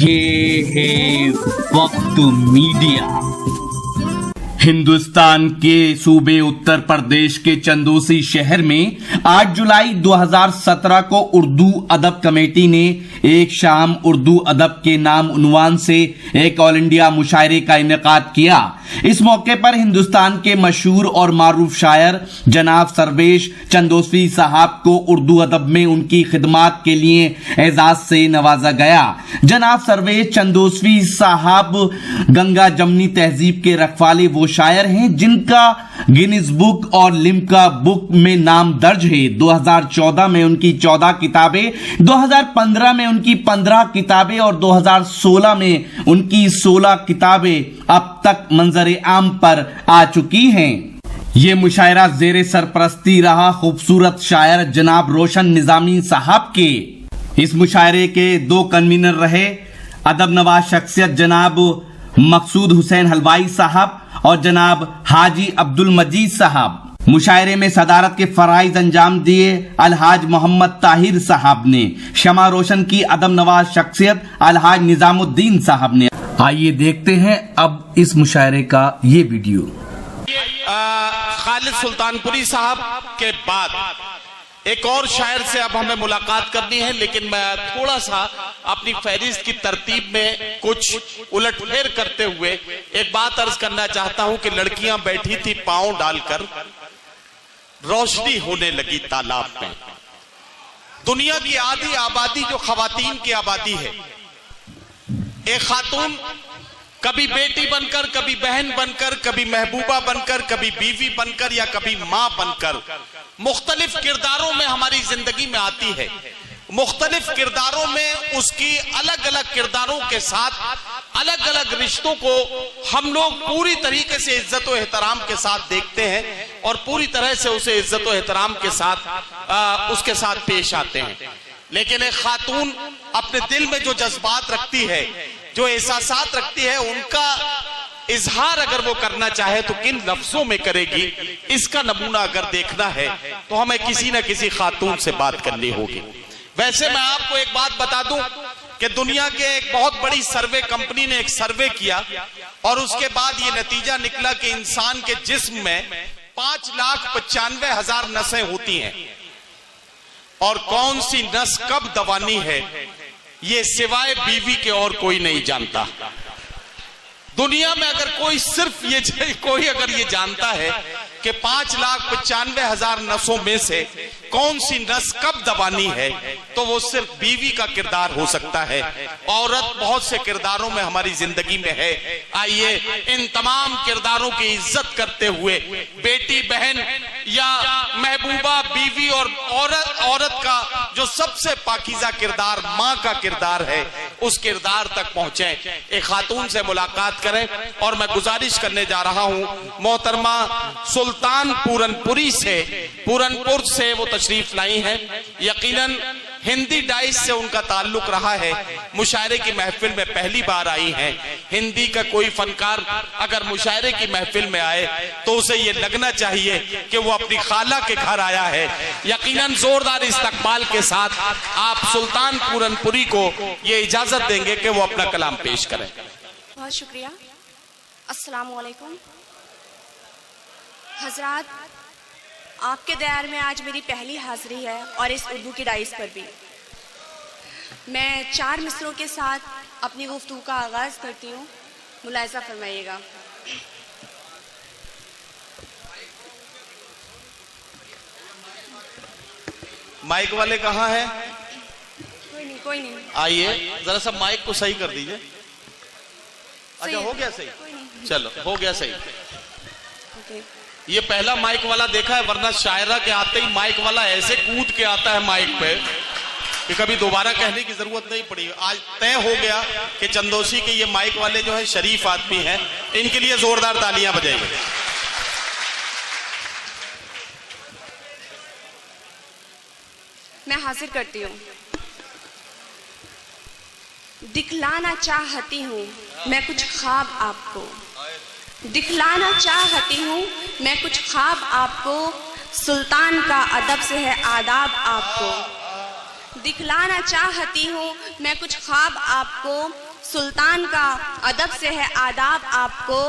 ये है वक्त मीडिया। हिंदुस्तान के सूबे उत्तर प्रदेश के चंदौसी शहर में 8 जुलाई 2017 को उर्दू अदब कमेटी ने एक शाम उर्दू अदब के नाम उन्वान से एक ऑल इंडिया मुशायरे का इनेकाद किया। इस मौके पर हिंदुस्तान के मशहूर और मारूफ शायर जनाब सर्वेश चंदौसी साहब को उर्दू अदब में उनकी खिदमात के लिए एजाज से नवाजा गया। जनाब सर्वेश चंदौसी साहब गंगा जमनी तहजीब के रखवाले वो शायर हैं जिनका गिनीज बुक और लिम्का बुक में नाम दर्ज है। 2014 में उनकी 14 किताबें, 2015 में उनकी 15 किताबें और 2016 में उनकी 16 किताबें अब तक मंजर आम पर आ चुकी हैं। ये मुशायरा जेरे सरपरस्ती रहा खूबसूरत शायर जनाब रोशन निजामी साहब के। इस मुशायरे के 2 कन्वीनर रहे अदब नवाज शख्सियत जनाब मकसूद हुसैन हलवाई साहब और जनाब हाजी अब्दुल मजीद साहब। मुशायरे में सदारत के फराइज अंजाम दिए अलहाज मोहम्मद ताहिर साहब ने। शमा रोशन की अदब नवाज शख्सियत अलहाज निजामुद्दीन साहब ने। आइए देखते हैं अब इस मुशायरे का ये वीडियो। खालिद सुल्तानपुरी साहब के बाद एक और शायर से अब हमें मुलाकात करनी है, लेकिन मैं थोड़ा सा अपनी फहरिस्त की तरतीब में कुछ उलटफेर करते हुए एक बात अर्ज करना चाहता हूं कि लड़कियां बैठी थी पांव डालकर, रोशनी होने लगी तालाब में। दुनिया की आधी आबादी जो खवातीन की आबादी है, एक खातून कभी बेटी बनकर, कभी बहन बनकर, कभी महबूबा बनकर, कभी बीवी बनकर या कभी मां बनकर मुख्तलिफ किरदारों में हमारी जिंदगी में आती है। मुख्तलिफ किरदारों में उसकी अलग अलग किरदारों के साथ अलग अलग रिश्तों को हम लोग पूरी तरीके से इज्जत और एहतराम के साथ देखते हैं और पूरी तरह से उसे इज्जत और एहतराम के साथ उसके साथ पेश आते हैं। लेकिन एक खातून अपने दिल में जो जज्बात रखती है, जो एहसासात रखती है, उनका इजहार अगर वो करना चाहे तो किन लफ्जों में करेगी, इसका नमूना अगर देखना है तो हमें किसी न किसी खातून से बात करनी होगी। वैसे मैं आपको एक बात बता दूं कि दुनिया के एक बहुत बड़ी सर्वे कंपनी ने एक सर्वे किया और उसके बाद ये नतीजा निकला कि इंसान के जिस्म में 5,95,000 नसें होती हैं और कौन सी नस कब दबानी है ये सिवाय बीवी के और कोई नहीं जानता। दुनिया में अगर कोई सिर्फ कोई अगर ये जानता है कि 5,95,000 नसों में से कौन सी नस कब दबानी है तो वो सिर्फ बीवी का किरदार हो सकता है। औरत बहुत से किरदारों में हमारी जिंदगी में है। आइए इन तमाम किरदारों की इज्जत करते हुए बेटी, बहन या महबूबा, बीवी और औरत का जो सबसे पाकीज़ा किरदार माँ का किरदार है, उस किरदार तक पहुंचे, एक खातून से मुलाकात करें। और मैं गुजारिश करने जा रहा हूं मोहतरमा सुल्तान पूरनपुर से वो तशरीफ लाई हैं। यकीनन हिंदी डाइस से उनका ताल्लुक रहा है। मुशायरे की महफिल में पहली बार आई हैं। हिंदी का कोई फनकार अगर मुशायरे की महफिल में आए तो उसे ये लगना चाहिए कि वो अपनी खाला के घर आया है। यकीनन जोरदार इस्तकबाल के साथ आप सुल्तान पूरनपुरी को ये इजाजत देंगे कि वो अपना कलाम पेश करें। बहुत शुक्रिया। अस्सलामु अलैकुम हजरात, आपके दयार में आज मेरी पहली हाजिरी है और इस उर्दू की डाइस पर भी। मैं 4 मिसरों के साथ अपनी गुफ्तगू का आगाज करती हूँ, मुलाहिजा फरमाइएगा। माइक वाले कहाँ हैं? कोई नहीं। आइए जरा सा माइक को सही कर दीजिए। अच्छा हो गया सही, चलो हो गया सही। ये पहला माइक वाला देखा है, वरना शायरा के आते ही माइक वाला ऐसे कूद के आता है माइक पे कि कभी दोबारा कहने की जरूरत नहीं पड़ी। आज तय हो गया कि चंदौसी के ये माइक वाले जो है शरीफ आदमी हैं, इनके लिए जोरदार तालियां बजाएंगे। मैं हाजिर करती हूँ। दिखलाना चाहती हूँ मैं कुछ ख्वाब आपको, दिखलाना चाहती हूँ मैं कुछ ख्वाब आपको, सुल्तान का अदब से है आदाब आपको। दिखलाना चाहती हूँ मैं कुछ ख्वाब आपको, सुल्तान का अदब से है आदाब आपको।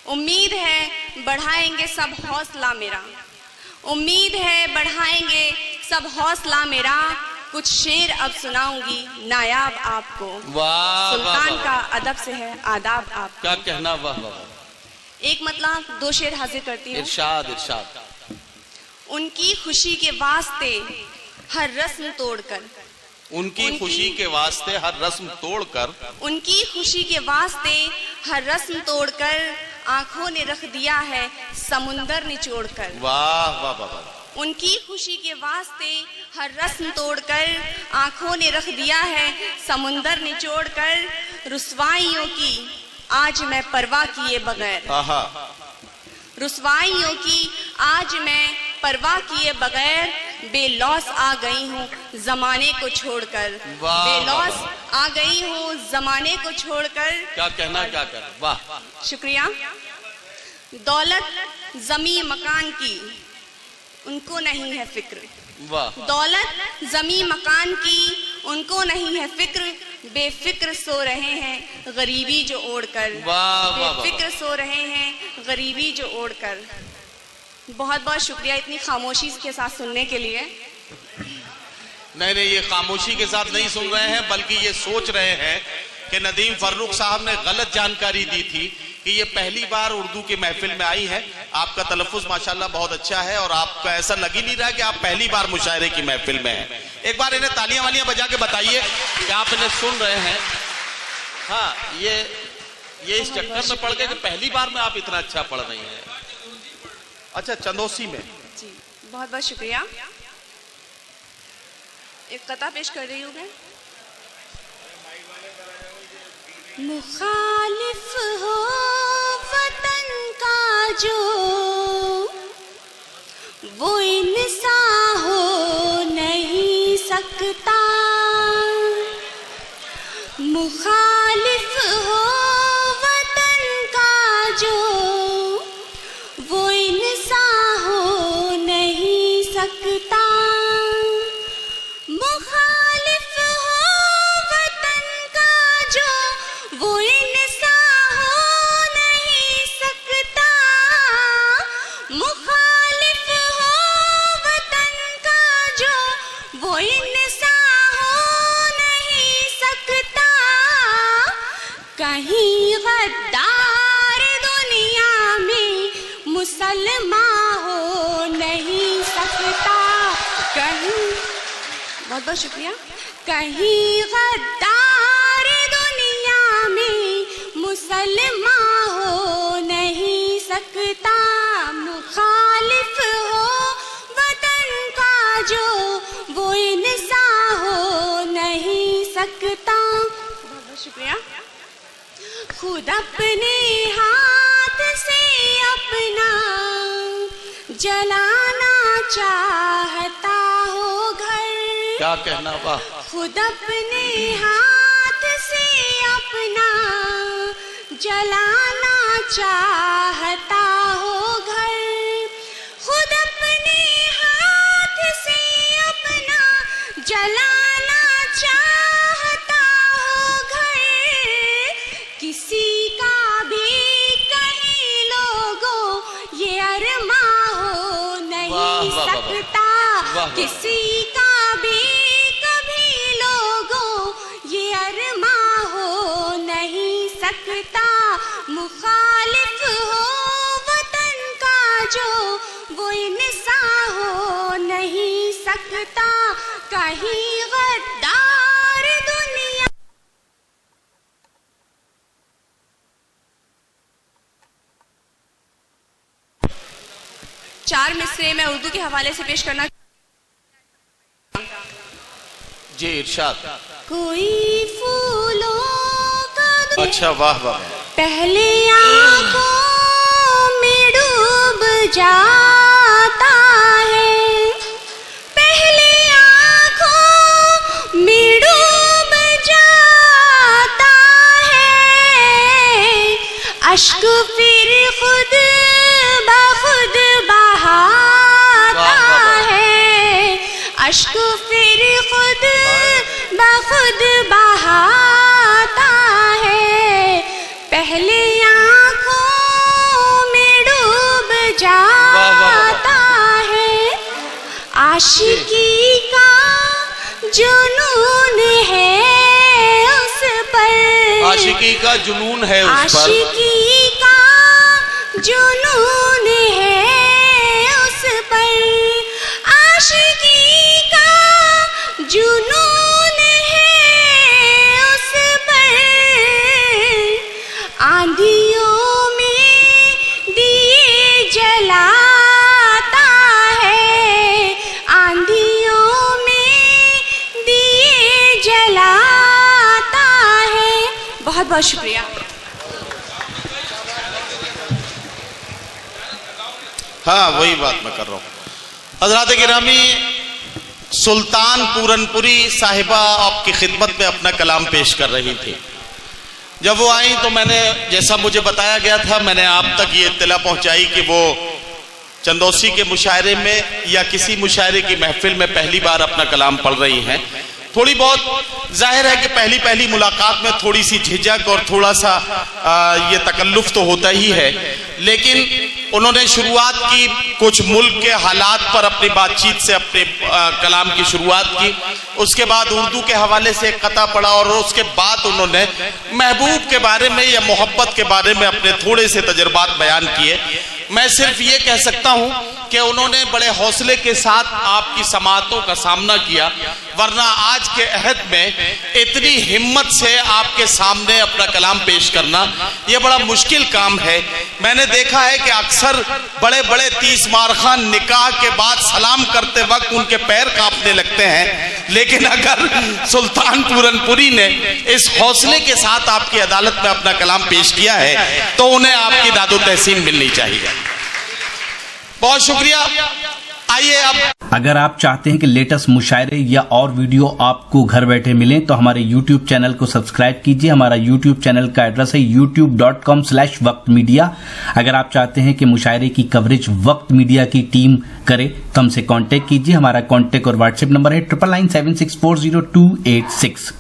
उम्मीद है बढ़ाएंगे सब हौसला मेरा, उम्मीद है बढ़ाएंगे सब हौसला मेरा। कुछ शेर अब सुनाऊंगी नायाब आपको। वाह, सुल्तान वाह, का अदब से है आदाब आपको। क्या कहना, वाह वाह। एक मतलब 2 शेर हाजिर करती हूँ। इरशाद इरशाद। उनकी खुशी के वास्ते हर रस्म तोड़कर, उनकी खुशी के वास्ते हर रस्म तोड़कर, उनकी खुशी के वास्ते हर रस्म तोड़कर आंखों ने रख दिया है समुंदर निचोड़कर। वाह वाह वाह। उनकी खुशी के वास्ते हर रस्म तोड़कर आंखों ने रख दिया है समुंदर निचोड़कर। रुसवाइयों की आज मैं परवाह किए बगैर, रुसवाइयों की आज मैं परवाह किए बगैर बेलौस आ गई हूँ जमाने को छोड़कर। बेलौस आ गई हूँ जमाने को छोड़कर। क्या कहना, क्या कर, वाह। शुक्रिया। दौलत जमी मकान की उनको नहीं है फिक्र, वाह। दौलत जमी मकान की उनको नहीं है फिक्र। बेफिक्र सो रहे हैं गरीबी जो ओढ़कर, बेफिक्र सो रहे हैं गरीबी जो ओढ़कर। बहुत बहुत शुक्रिया इतनी खामोशी के साथ सुनने के लिए। नहीं, ये खामोशी के साथ नहीं सुन रहे हैं, बल्कि ये सोच रहे हैं कि नदीम फर्रुख साहब ने गलत जानकारी दी थी कि ये पहली बार उर्दू की महफिल में आई है। आपका तलफ़ुज़ माशाल्लाह बहुत अच्छा है और आपका ऐसा लग ही नहीं रहा कि आप पहली बार मुशायरे की महफिल में हैं। एक बार इन्हें तालियां वालियां बजा के बताइए कि आप इन्हें सुन रहे हैं। हाँ, ये इस चक्कर में पड़ गए कि पहली बार में आप इतना अच्छा पढ़ रही हैं। अच्छा, चंदोसी में जी, बहुत बहुत शुक्रिया। एक कथा पेश कर रही हूँ मैं। मुखालिफ हो वतन का जो वो इंसान हो नहीं सकता। मुखालिफ हो वतन का जो वो इंसान हो नहीं सकता। मुखालिफ हो वतन का जो वो इंसान हो नहीं सकता। मुखालिफ हो वतन का जो वो इंसान हो नहीं सकता। कहीं गद्दार दुनिया में मुसलमान हो नहीं सकता। कहीं, बहुत बहुत शुक्रिया। कहीं गद्दार दुनिया में मुसलमान हो नहीं सकता। मुखालिफ हो वतन का जो वो इंसान हो नहीं सकता। बहुत बहुत शुक्रिया। खुद अपने हाथ से अपना जलाना चाहता हो घर। क्या कहना, वाह। खुद अपने हाथ से अपना जलाना चाहता हो घर। खुद अपने हाथ से अपना जलाना चाहता हो घर। किसी का भी कहीं लोगों ये अरमा हो नहीं सकता। किसी का भी कभी लोगों ये अरमा हो नहीं सकता। मुखालिफ हो वतन का जो वो इंसान हो नहीं सकता। कहीं गद्दार दुनिया। चार मिसरे मैं उर्दू के हवाले से पेश करना। जी, इरशाद। कोई फूलों का अच्छा, वाह वाह। पहले आंखों में डूब जाता है। पहले आंखों में डूब जाता है। अश्क फिर खुद बखुद बहाता है। अश्क फिर खुद बखुद आशिकी का जुनून है उस पर, आशिकी का जुनून है उस पर, आशिकी का जुनून है उस पर, आशिकी का जुनून है उस पर। आंधियों में दिए जलाता है, आंधियों में दिए जलाता है। बहुत बहुत शुक्रिया। हाँ, वही बात मैं कर रहा हूँ। हज़रात गिरामी, सुल्तान पूरनपुरी साहिबा आपकी खिदमत में अपना कलाम पेश कर रही थी। जब वो आई तो मैंने, जैसा मुझे बताया गया था, मैंने आप तक ये इत्तला पहुंचाई कि वो चंदौसी के मुशायरे में या किसी मुशायरे की महफिल में पहली बार अपना कलाम पढ़ रही हैं। थोड़ी बहुत जाहिर है कि पहली मुलाकात में थोड़ी सी झिझक और थोड़ा सा ये तकल्लुफ तो होता ही है, लेकिन उन्होंने शुरुआत की कुछ मुल्क के हालात पर अपनी बातचीत से अपने कलाम की शुरुआत की। उसके बाद उर्दू के हवाले से एक कता पढ़ा और उसके बाद उन्होंने महबूब के बारे में या मोहब्बत के बारे में अपने थोड़े से तजुर्बात बयान किए। मैं सिर्फ ये कह सकता हूँ कि उन्होंने बड़े हौसले के साथ आपकी समातों का सामना किया, वरना आज के अहद में इतनी हिम्मत से आपके सामने अपना कलाम पेश करना ये बड़ा मुश्किल काम है। मैंने देखा है कि अक्सर बड़े बड़े 30 मारखान निकाह के बाद सलाम करते वक्त उनके पैर कांपने लगते हैं, लेकिन अगर सुल्तान पूरनपुरी ने इस हौसले के साथ आपकी अदालत में अपना कलाम पेश किया है तो उन्हें आपकी दादो तहसीन मिलनी चाहिए। बहुत शुक्रिया। आइए अब, अगर आप चाहते हैं कि लेटेस्ट मुशायरे या और वीडियो आपको घर बैठे मिलें तो हमारे YouTube चैनल को सब्सक्राइब कीजिए। हमारा YouTube चैनल का एड्रेस है youtube.com/वक्त मीडिया। अगर आप चाहते हैं कि मुशायरे की कवरेज वक्त मीडिया की टीम करे तो हमसे कांटेक्ट कीजिए। हमारा कांटेक्ट और व्हाट्सएप नंबर है 9997640286।